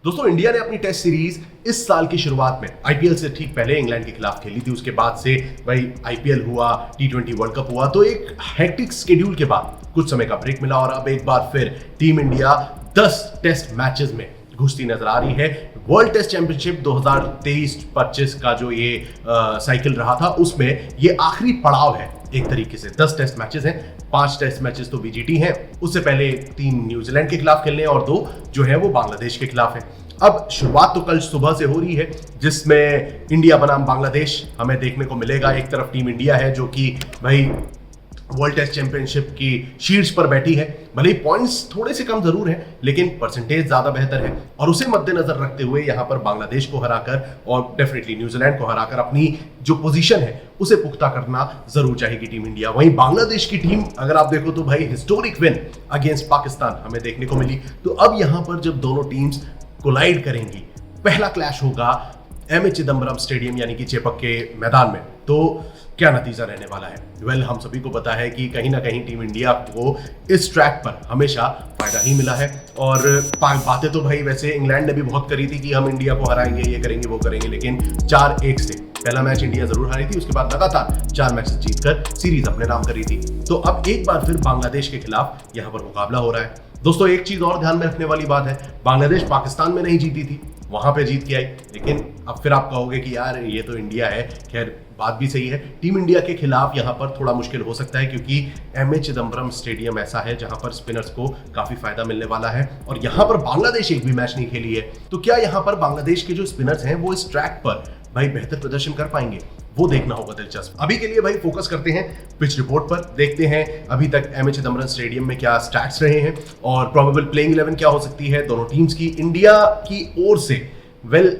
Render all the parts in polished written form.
दोस्तों इंडिया ने अपनी टेस्ट सीरीज इस साल की शुरुआत में आईपीएल से ठीक पहले इंग्लैंड के खिलाफ खेली थी। उसके बाद से भाई आईपीएल हुआ, टी20 वर्ल्ड कप हुआ, तो एक हेक्टिक शेड्यूल के बाद कुछ समय का ब्रेक मिला और अब एक बार फिर टीम इंडिया 10 टेस्ट मैचेस में घुसती नजर आ रही है। वर्ल्ड टेस्ट चैंपियनशिप 2023-25 का जो ये साइकिल रहा था उसमें ये आखिरी पड़ाव है। एक तरीके से 10 टेस्ट मैचेस हैं, 5 टेस्ट मैचेस तो बीजीटी हैं, उससे पहले 3 न्यूजीलैंड के खिलाफ खेलने और 2 जो है वो बांग्लादेश के खिलाफ है। अब शुरुआत तो कल सुबह से हो रही है जिसमें इंडिया बनाम बांग्लादेश हमें देखने को मिलेगा। एक तरफ टीम इंडिया है जो कि भाई वर्ल्ड टेस्ट चैंपियनशिप की शीर्ष पर बैठी है। भले ही पॉइंट्स थोड़े से कम जरूर हैं लेकिन परसेंटेज ज्यादा बेहतर है और उसे मद्देनजर रखते हुए यहां पर बांग्लादेश को हराकर और डेफिनेटली न्यूजीलैंड को हराकर अपनी जो पोजीशन है उसे पुख्ता करना जरूर चाहेगी टीम इंडिया। वहीं बांग्लादेश की टीम अगर आप देखो तो भाई हिस्टोरिक विन अगेंस्ट पाकिस्तान हमें देखने को मिली। तो अब यहां पर जब दोनों टीम्स कोलाइड करेंगी, पहला क्लैश होगा एमए चिदम्बरम स्टेडियम यानी कि चेपक के मैदान में, तो क्या नतीजा रहने वाला है? वेल, हम सभी को पता है कि कहीं ना कहीं टीम इंडिया को इस ट्रैक पर हमेशा फायदा ही मिला है और बातें तो भाई वैसे इंग्लैंड ने भी बहुत करी थी कि हम इंडिया को हराएंगे, ये करेंगे वो करेंगे, लेकिन 4-1 से पहला मैच इंडिया जरूर हारी थी, उसके बाद लगातार 4 मैचेस जीतकर सीरीज अपने नाम करी थी। तो अब एक बार फिर बांग्लादेश के खिलाफ यहां पर मुकाबला हो रहा है। दोस्तों एक चीज और ध्यान में रखने वाली बात है, बांग्लादेश पाकिस्तान में नहीं जीती थी, वहां पे जीत के आई, लेकिन अब फिर आप कहोगे कि यार ये तो इंडिया है। खैर बात भी सही है, टीम इंडिया के खिलाफ यहां पर थोड़ा मुश्किल हो सकता है क्योंकि एमए चिदम्बरम स्टेडियम ऐसा है जहां पर स्पिनर्स को काफी फायदा मिलने वाला है और यहां पर बांग्लादेश एक भी मैच नहीं खेली है। तो क्या यहां पर बांग्लादेश के जो स्पिनर्स हैं वो इस ट्रैक पर भाई बेहतर प्रदर्शन कर पाएंगे? वो देखना होगा दिलचस्प। अभी के लिए भाई फोकस करते हैं पिच रिपोर्ट पर, देखते हैं अभी तक एमए चिदम्बरम स्टेडियम में क्या स्टैट्स रहे हैं और प्रोबेबल प्लेइंग 11 क्या हो सकती है दोनों टीम्स की इंडिया की ओर से। वेल,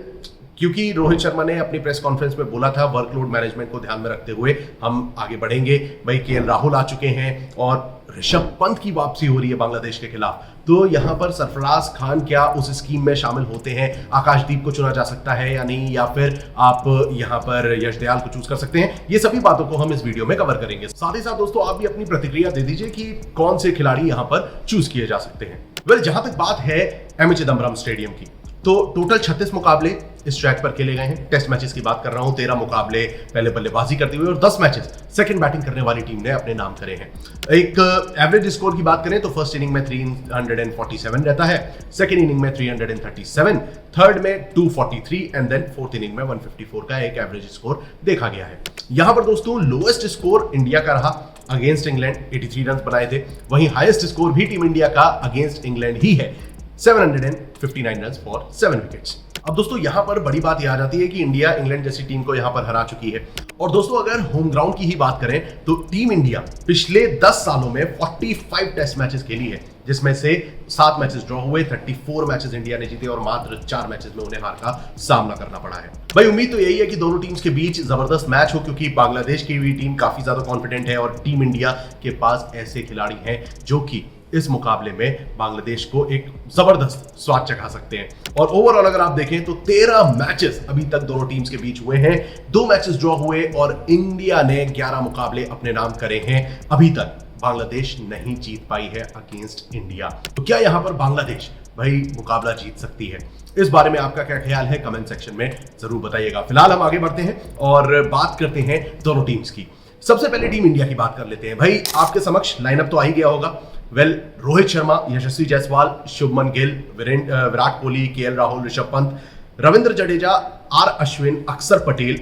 क्योंकि रोहित शर्मा ने अपनी प्रेस कॉन्फ्रेंस में बोला था वर्कलोड मैनेजमेंट को ध्यान में रखते हुए हम आगे बढ़ेंगे। भाई केएल राहुल आ चुके हैं और ऋषभ पंत की वापसी हो रही है बांग्लादेश के खिलाफ, तो यहां पर सरफराज खान क्या उस स्कीम में शामिल होते हैं? आकाशदीप को चुना जा सकता है या नहीं, या फिर आप यहां पर यश दयाल को चूज कर सकते हैं? ये सभी बातों को हम इस वीडियो में कवर करेंगे। साथ ही साथ दोस्तों आप भी अपनी प्रतिक्रिया दे दीजिए कि कौन से खिलाड़ी यहां पर चूज किए जा सकते हैं। वेल, जहां तक बात है एमए चिदम्बरम स्टेडियम की, तो टोटल 36 मुकाबले इस ट्रैक पर खेले गए हैं। टेस्ट मैचेस की बात कर रहा हूं, 13 मुकाबले पहले बल्लेबाजी करते हुए और 10 मैचेस सेकंड बैटिंग करने वाली टीम ने अपने नाम करे हैं। एक एवरेज स्कोर की बात करें तो फर्स्ट इनिंग में 347 रहता है, सेकंड इनिंग में 337, थर्ड में 243 एंड देन फोर्थ इनिंग में 154 का एक एवरेज स्कोर देखा गया है। यहां पर दोस्तों लोएस्ट स्कोर इंडिया का रहा अगेंस्ट इंग्लैंड, 83 रन बनाए थे। वहीं हाईएस्ट स्कोर भी टीम इंडिया का अगेंस्ट इंग्लैंड ही है, 759 रन फॉर 7 विकेट्स। अब दोस्तों यहां पर बड़ी बात यह आ जाती है कि इंडिया इंग्लैंड जैसी टीम को यहां पर हरा चुकी है और दोस्तों अगर होम ग्राउंड की ही बात करें तो टीम इंडिया पिछले 10 सालों में 45 टेस्ट मैचेस खेली है जिसमें से 7 मैचेस ड्रॉ हुए, 34 मैचेस इंडिया ने जीते और मात्र 4 मैचेस में उन्हें हार का सामना करना पड़ा है। भाई उम्मीद तो यही है कि दोनों टीम्स के बीच जबरदस्त मैच हो क्योंकि बांग्लादेश की भी टीम काफी ज्यादा कॉन्फिडेंट है और टीम इंडिया के पास ऐसे खिलाड़ी हैं जो कि इस मुकाबले में बांग्लादेश को एक जबरदस्त स्वाद चखा सकते हैं। और ओवरऑल अगर आप देखें तो 13 मैचेस अभी तक दोनों टीम्स के बीच हुए हैं, 2 मैचेस ड्रॉ हुए और इंडिया ने 11 मुकाबले अपने नाम करे हैं। अभी तक बांग्लादेश नहीं जीत पाई है अगेंस्ट इंडिया। तो क्या यहां पर बांग्लादेश भाई मुकाबला जीत सकती है? इस बारे में आपका क्या ख्याल है कमेंट सेक्शन में जरूर बताइएगा। फिलहाल हम आगे बढ़ते हैं और बात करते हैं दोनों टीम्स की। सबसे पहले टीम इंडिया की बात कर लेते हैं। भाई आपके समक्ष लाइनअप तो आ ही गया होगा। Well, Rohit Sharma, Yashasvi Jaiswal, Shubman Gill, Virat Kohli, KL Rahul, Rishabh Pant, Ravindra Jadeja, R Ashwin, Axar Patel,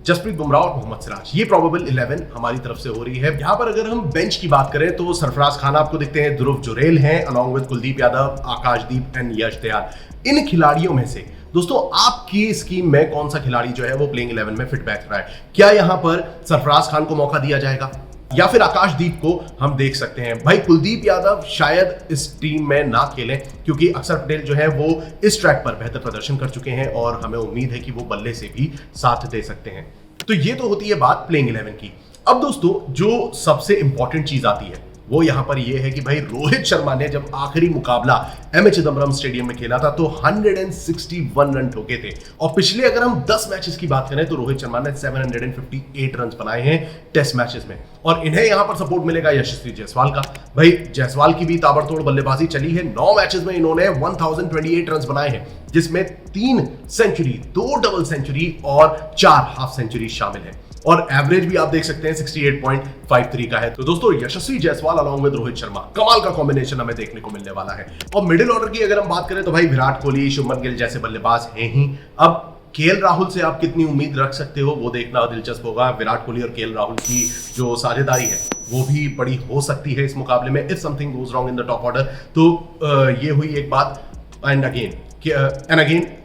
Jasprit Bumrah और मोहम्मद सिराज, ये प्रोबेबल 11 हमारी तरफ से हो रही है। यहां पर अगर हम बेंच की बात करें तो सरफराज खान आपको दिखते हैं, ध्रुव जुरेल हैं along with Kuldeep Yadav, Akashdeep and Yash Dayal. इन खिलाड़ियों में से दोस्तों आपकी स्कीम में कौन सा खिलाड़ी जो है वो प्लेइंग 11 में फिट बैठ रहा है? क्या यहां पर सरफराज खान को मौका दिया जाएगा या फिर आकाशदीप को हम देख सकते हैं? भाई कुलदीप यादव शायद इस टीम में ना खेलें क्योंकि अक्षर पटेल जो है वो इस ट्रैक पर बेहतर प्रदर्शन कर चुके हैं और हमें उम्मीद है कि वो बल्ले से भी साथ दे सकते हैं। तो ये तो होती है बात प्लेइंग 11 की। अब दोस्तों जो सबसे इंपॉर्टेंट चीज आती है वो यहां पर ये है कि भाई रोहित शर्मा ने जब आखिरी मुकाबला एमए चिदम्बरम स्टेडियम में खेला था तो 161 रन ठोके थे। और पिछले अगर हम 10 मैचेस की बात करें तो रोहित शर्मा ने 758 रन बनाए हैं टेस्ट मैचेस में। और इन्हें यहां पर सपोर्ट मिलेगा यशस्वी जायसवाल का। भाई जायसवाल की भी ताबड़तोड़ बल्लेबाजी चली है। 9 मैचेस में इन्होंने 1028 रन बनाए हैं, जिसमें 3 सेंचुरी, 2 डबल सेंचुरी और 4 हाफ सेंचुरी शामिल है। और एवरेज भी आप देख सकते हैं 68.53 का है। तो दोस्तों यशस्वी जायसवाल अलॉन्ग विद रोहित शर्मा, कमाल का कॉम्बिनेशन हमें देखने को मिलने वाला है। और मिडिल ऑर्डर की अगर हम बात करें तो भाई विराट कोहली, शुभमन गिल जैसे बल्लेबाज हैं ही। अब केएल राहुल से आप कितनी उम्मीद रख सकते हो वो देखना दिलचस्प होगा। विराट कोहली और केएल राहुल की जो साझेदारी है वो भी बड़ी हो सकती है इस मुकाबले में, if something goes wrong in the top order. तो ये हुई एक बात। एंड अगेन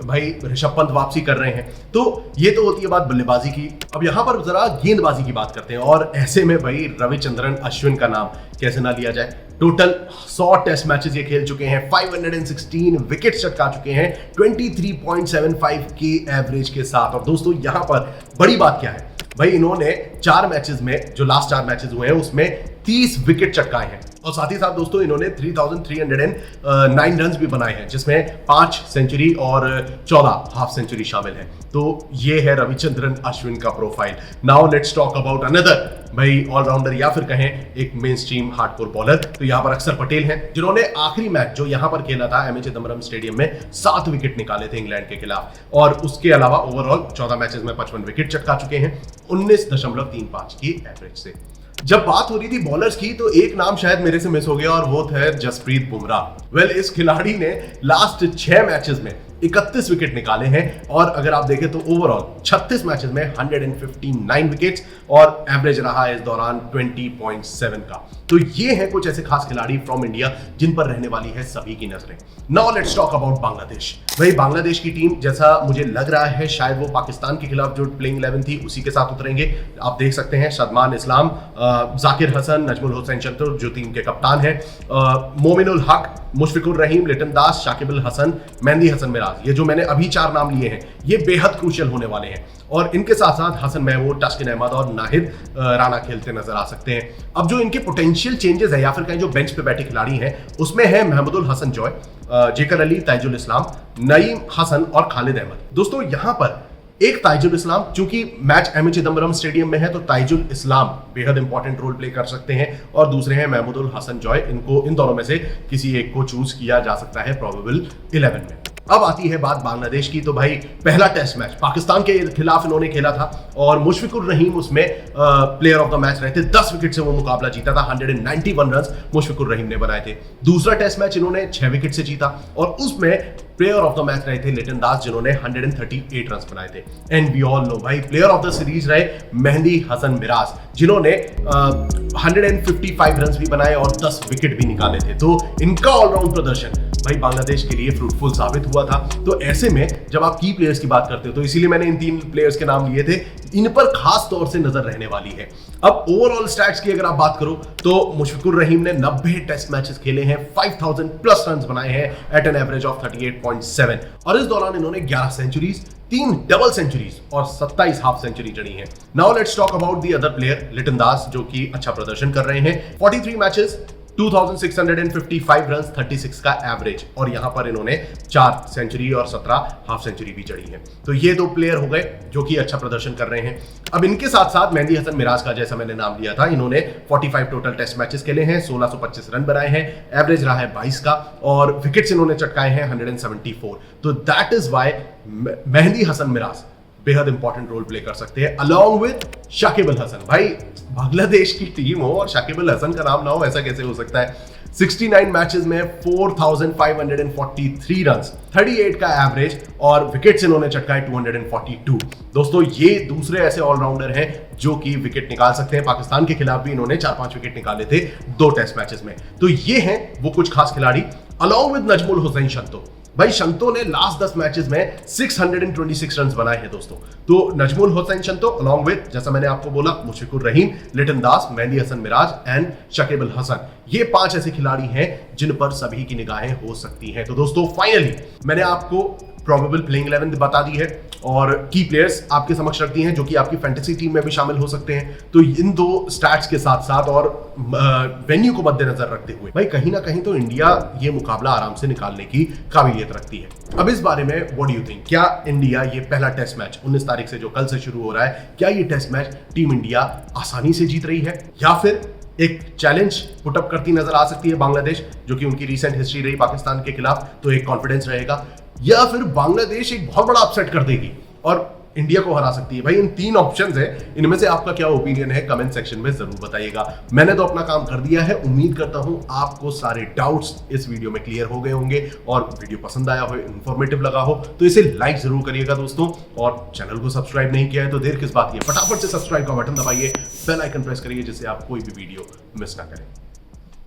भाई ऋषभ पंत वापसी कर रहे हैं। तो ये तो होती है बात बल्लेबाजी की। अब यहां पर जरा गेंदबाजी की बात करते हैं, और ऐसे में भाई रविचंद्रन अश्विन का नाम कैसे ना लिया जाए। टोटल 100 टेस्ट मैचेस ये खेल चुके हैं, 516 विकेट चटका चुके हैं 23.75 के एवरेज के साथ। और दोस्तों यहां पर बड़ी बात क्या है भाई, इन्होंने 4 मैचेस में, जो लास्ट 4 मैचेस हुए हैं उसमें 30 विकेट चटकाए हैं। और साथ ही साथ दोस्तों इन्होंने 3309 रन भी बनाए हैं, जिसमें 5 सेंचुरी और 14 हाफ सेंचुरी शामिल है। तो ये है रविचंद्रन अश्विन का profile. Now let's talk about another भाई ऑलराउंडर, या फिर कहें एक मेन स्ट्रीम हार्डकोर बॉलर। तो यहां पर अक्षर पटेल हैं, जिन्होंने आखिरी मैच जो यहां पर खेला था एमए चिदम्बरम स्टेडियम में 7 विकेट निकाले थे इंग्लैंड के खिलाफ। और उसके अलावा ओवरऑल 14 मैचेस में 55 विकेट चटका चुके हैं 19.35 की एवरेज से। जब बात हो रही थी बॉलर्स की तो एक नाम शायद मेरे से मिस हो गया, और वो थे जसप्रीत बुमराह। वेल, इस खिलाड़ी ने लास्ट 6 मैचेस में 31 विकेट निकाले हैं, और अगर आप देखें तो ओवरऑल 36 मैचेस में 159 विकेट्स, और एवरेज रहा है इस दौरान 20.7 का। तो ये हैं कुछ ऐसे खास खिलाड़ी फ्रॉम इंडिया जिन पर रहने वाली है सभी की नजरें। Now let's talk about Bangladesh. भाई बांग्लादेश की टीम, जैसा मुझे लग रहा है शायद वो पाकिस्तान के खिलाफ जो प्लेइंग 11 थी उसी के साथ उतरेंगे। आप देख सकते हैं सदमान इस्लाम, जाकिर हसन, नजमुल हुसैन चंतुर जो टीम के कप्तान हैं, मोमिनुल हक, मुशफिकुर रहीम, लिटन दास, शाकिबुल हसन, मेहंदी हसन मिराज। ये जो मैंने अभी 4 नाम लिए हैं ये बेहद क्रूशियल होने वाले हैं। और इनके साथ साथ हसन महमूद, तास्किन अहमद और नाहिद राणा खेलते नजर आ सकते हैं। अब जो इनके पोटेंशियल चेंजेस है या फिर कहीं जो बेंच पे बैठे खिलाड़ी हैं उसमें है महमूदुल हसन जॉय, जेकर अली, ताइजुल इस्लाम, नईम हसन और खालिद अहमद। दोस्तों यहां पर एक ताइजुल इस्लाम, चूंकि मैच एमए चिदम्बरम स्टेडियम में है तो ताइजुल इस्लाम बेहद इंपॉर्टेंट रोल प्ले कर सकते हैं, और दूसरे हैं महमूदुल हसन जॉय। इनको, इन दोनों में से किसी एक को चूज किया जा सकता है प्रोबेबल 11 में। अब आती है बात बांग्लादेश की। तो भाई पहला टेस्ट मैच पाकिस्तान के खिलाफ इन्होंने खेला था, और मुशफिकुर रहीम उसमें प्लेयर ऑफ द मैच रहे थे। 10 विकेट से वो मुकाबला जीता था। 191 रन मुशफिकुर रहीम ने बनाए थे। दूसरा टेस्ट मैच इन्होंने 6 विकेट से जीता, और उसमें प्लेयर ऑफ द मैच रहे थे लिटन दास, जिन्होंने 138 रन बनाए थे। एंड वी ऑल नो भाई प्लेयर ऑफ द सीरीज रहे मेहंदी हसन मिराज, जिन्होंने 155 रन भी बनाए और 10 विकेट भी निकाले थे। तो इनका ऑलराउंड प्रदर्शन भाई बांग्लादेश के लिए फ्रूटफुल साबित हुआ था। तो ऐसे में जब आप की प्लेयर्स की बात करते हो तो इसीलिए मैंने इन 3 प्लेयर्स के नाम लिए थे, इन पर खास तौर से नजर रहने वाली है। अब ओवरऑल स्टैट्स की अगर आप बात करो तो मुशफिकुर रहीम ने 90 टेस्ट मैचेस खेले हैं, 5000 प्लस रन बनाए हैं एट एन एवरेज ऑफ 38.7, और इस दौरान इन्होंने 11 सेंचुरीज, 3 डबल सेंचुरीज और 27 हाफ सेंचुरी जड़ी है। Now let's talk about the other player Liton Das, जो कि अच्छा प्रदर्शन कर रहे हैं। 43 मैचेस, 2655 रन, 36 का एवरेज, और यहां पर इन्होंने 4 सेंचुरी और 17 हाफ सेंचुरी भी जड़ी है। तो ये 2 प्लेयर हो गए जो कि अच्छा प्रदर्शन कर रहे हैं। अब इनके साथ साथ मेहंदी हसन मिराज का जैसा मैंने नाम लिया था, इन्होंने 45 टोटल टेस्ट मैचेस खेले हैं, 1625 रन बनाए हैं, एवरेज रहा है 22 का, और विकेट्स इन्होंने चटकाए हैं 174। तो that is why Mehidy Hasan Miraz बेहद इंपॉर्टेंट रोल प्ले कर सकते हैं अलॉन्ग विद शाकिबुल हसन। भाई बांग्लादेश की टीम हो और शाकिबुल हसन का नाम ना हो, ऐसा कैसे हो सकता है। 69 मैचेस में 4543 रन, 38 का एवरेज, और विकेट्स इन्होंने चटकाए 242। दोस्तों ये दूसरे ऐसे ऑलराउंडर हैं जो कि विकेट निकाल सकते हैं। पाकिस्तान के खिलाफ भी इन्होंने 4-5 विकेट निकाले थे 2 टेस्ट मैचेस में। तो ये हैं वो कुछ खास खिलाड़ी अलॉन्ग विद नजमुल हुसैन शंतो। भाई शंतो ने लास्ट 10 मैचेस में 626 रन बनाए हैं दोस्तों। तो नजमुल हुसैन शंतो अलॉन्ग विद, जैसा मैंने आपको बोला, मुशफिकुर रहीम, लिटन दास, मेहंदी हसन मिराज एंड शाकिबुल हसन, ये 5 ऐसे खिलाड़ी हैं जिन पर सभी की निगाहें हो सकती हैं। तो दोस्तों फाइनली मैंने आपको प्रोबेबल प्लेइंग 11 बता दी है और की प्लेयर्स आपके समक्ष रखती हैं जो कि आपकी फैंटेसी टीम में भी शामिल हो सकते हैं। तो इन दो स्टैट्स के साथ साथ और वेन्यू को मद्देनजर रखते हुए भाई कहीं ना कहीं तो इंडिया ये मुकाबला आराम से निकालने की काबिलियत रखती है। अब इस बारे में व्हाट डू यू थिंक, क्या इंडिया ये पहला टेस्ट मैच 19 तारीख से जो कल से शुरू हो रहा है, क्या ये टेस्ट मैच टीम इंडिया आसानी से जीत रही है या फिर एक चैलेंज पुटअप करती नजर आ सकती है बांग्लादेश, जो कि उनकी रीसेंट हिस्ट्री रही पाकिस्तान के खिलाफ, तो एक कॉन्फिडेंस रहेगा, या फिर बांग्लादेश एक बहुत बड़ा अपसेट कर देगी और इंडिया को हरा सकती है। भाई इन तीन ऑप्शंस हैं, इनमें से आपका क्या ओपिनियन है कमेंट सेक्शन में जरूर बताइएगा। मैंने तो अपना काम कर दिया है, उम्मीद करता हूं आपको सारे डाउट्स इस वीडियो में क्लियर हो गए होंगे और वीडियो पसंद आया हो, इंफॉर्मेटिव लगा हो तो इसे लाइक जरूर करिएगा दोस्तों, और चैनल को सब्सक्राइब नहीं किया है तो देर किस बात की है, फटाफट से सब्सक्राइब का बटन दबाइए, बेल आइकन प्रेस करिए जिससे आप कोई भी वीडियो मिस ना करें।